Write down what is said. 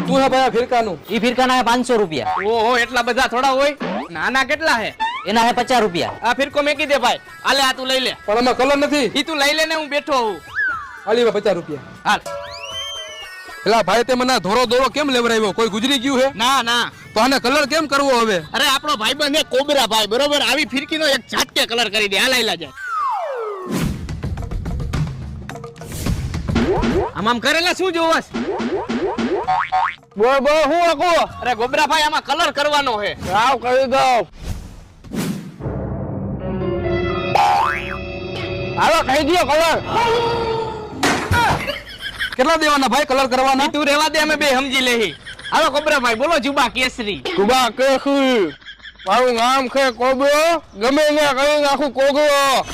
શું હે ભાઈ ફિરકાનું? ઈ ફિરકાના 500 રૂપિયા. ઓહો એટલા બધા થોડા હોય. નાના કેટલા હે? એના 50 રૂપિયા. આ ફિરકો મેકી દે ભાઈ. આલે આ તું લઈ લે. પણ આમાં કલર નથી. ઈ તું લઈ લે ને હું બેઠો હું. હાલી 50 રૂપિયા. હાલ. એલા ભાઈ તે મને ધોરો દોરો કેમ લેવરાવ્યો? કોઈ ગુજરી ગયું હે? ના ના. તો આને કલર કેમ કરવો હવે? અરે આપણો ભાઈબંધ હે કોબરા ભાઈ બરોબર. આવી ફિરકીનો એક ઝાટકે કલર કરી દે. હાલ જા. આમ કરેલા શું જોવસ? બોલ બોલ હું આકો? અરે ગોબરા ભાઈ આમાં કલર કરવાનો હે. આવ કરી દો. હાલો કહી દો કલર. કેટલા દેવાના ભાઈ કલર કરવાના? તું રેવા દે અમે બે સમજી લેહી. હાલો ગોબરા ભાઈ બોલો જુબા કેસરી. કુબા કેસરી. મારું નામ છે કોબરો. ગમે ને કઈ નાખું કોગરો.